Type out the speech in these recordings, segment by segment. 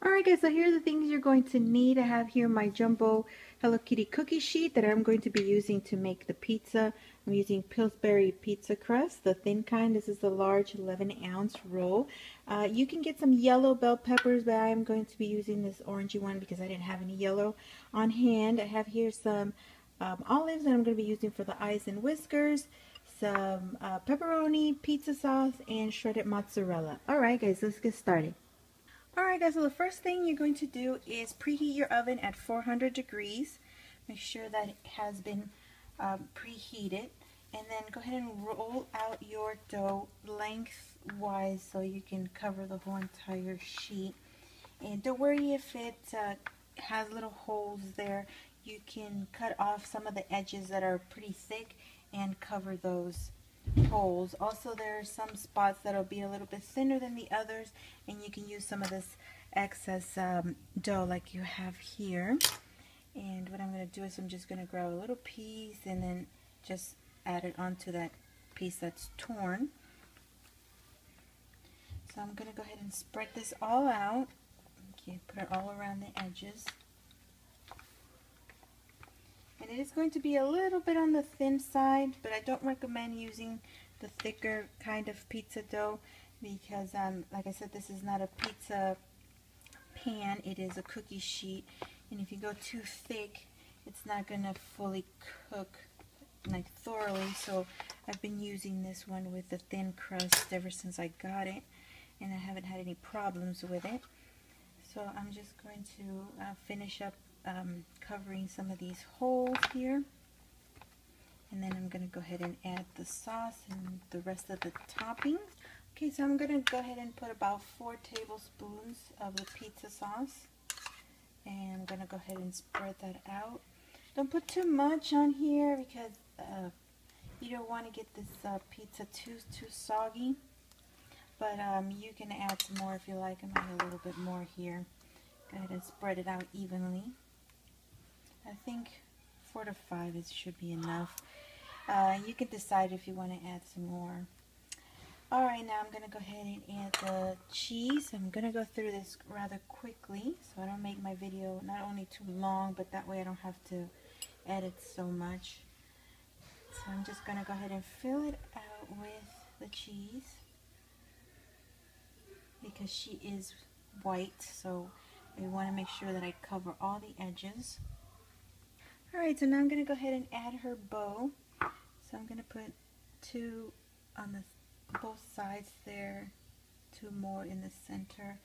Alright guys, so here are the things you're going to need. I have here my jumbo Hello Kitty cookie sheet that I'm going to be using to make the pizza. I'm using Pillsbury pizza crust, the thin kind. This is the large 11-ounce roll. You can get some yellow bell peppers, but I'm going to be using this orangey one because I didn't have any yellow on hand. I have here some olives that I'm going to be using for the eyes and whiskers, some pepperoni, pizza sauce, and shredded mozzarella. Alright guys, let's get started. Alright guys, so the first thing you're going to do is preheat your oven at 400 degrees. Make sure that it has been preheated. And then go ahead and roll out your dough lengthwise so you can cover the whole entire sheet. And don't worry if it has little holes there. You can cut off some of the edges that are pretty thick and cover those holes. Also, there are some spots that'll be a little bit thinner than the others, and you can use some of this excess dough like you have here. And what I'm going to do is I'm just going to grab a little piece and then just add it onto that piece that's torn. So I'm going to go ahead and spread this all out. Okay, put it all around the edges. And it is going to be a little bit on the thin side, but I don't recommend using the thicker kind of pizza dough because, like I said, this is not a pizza pan, it is a cookie sheet. And if you go too thick, it's not going to fully cook like thoroughly. So I've been using this one with the thin crust ever since I got it, and I haven't had any problems with it. So I'm just going to finish up covering some of these holes here, and then I'm going to go ahead and add the sauce and the rest of the toppings. Okay, so I'm going to go ahead and put about 4 tablespoons of the pizza sauce, and I'm going to go ahead and spread that out. Don't put too much on here because you don't want to get this pizza too soggy, but you can add some more if you like. I'm going to add a little bit more here. Go ahead and spread it out evenly. I think 4 to 5 should be enough. You can decide if you want to add some more. Alright, now I'm going to go ahead and add the cheese. I'm going to go through this rather quickly so I don't make my video not only too long, but that way I don't have to edit so much. So I'm just going to go ahead and fill it out with the cheese because she is white, so I want to make sure that I cover all the edges. Alright, so now I'm going to go ahead and add her bow. So I'm going to put 2 on both sides there, 2 more in the center,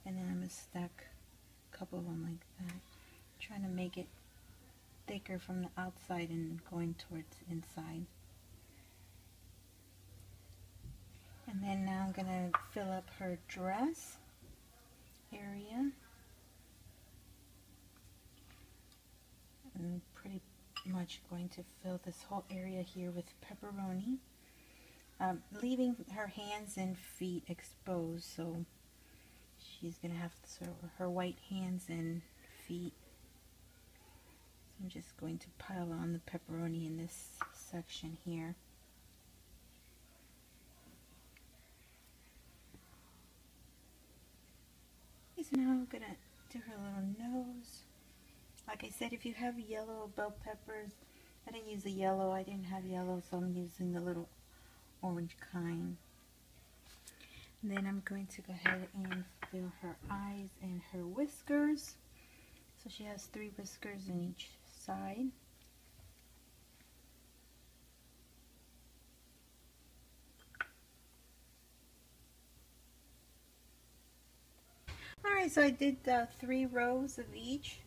and then I'm going to stack a couple of them like that. I'm trying to make it thicker from the outside and going towards inside. And then now I'm going to fill up her dress area. I'm pretty much going to fill this whole area here with pepperoni, leaving her hands and feet exposed, so she's going to have sort of her white hands and feet. So I'm just going to pile on the pepperoni in this section here. Okay, so now I'm going to do her little nose. Like I said, if you have yellow bell peppers, I didn't use the yellow. I didn't have yellow, so I'm using the little orange kind. And then I'm going to go ahead and fill her eyes and her whiskers. So she has 3 whiskers in each side. Alright, so I did 3 rows of each.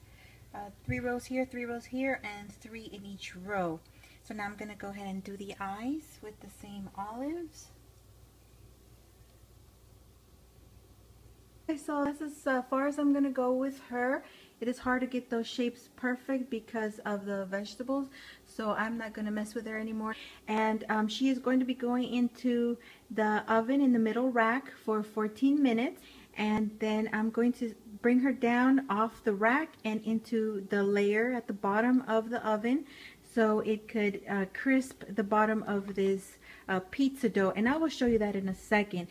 3 rows here, 3 rows here, and 3 in each row. So now I'm going to go ahead and do the eyes with the same olives. Okay, so this is as far as I'm going to go with her. It is hard to get those shapes perfect because of the vegetables, so I'm not going to mess with her anymore. And she is going to be going into the oven in the middle rack for 14 minutes. And then I'm going to bring her down off the rack and into the layer at the bottom of the oven so it could crisp the bottom of this pizza dough, and I will show you that in a second.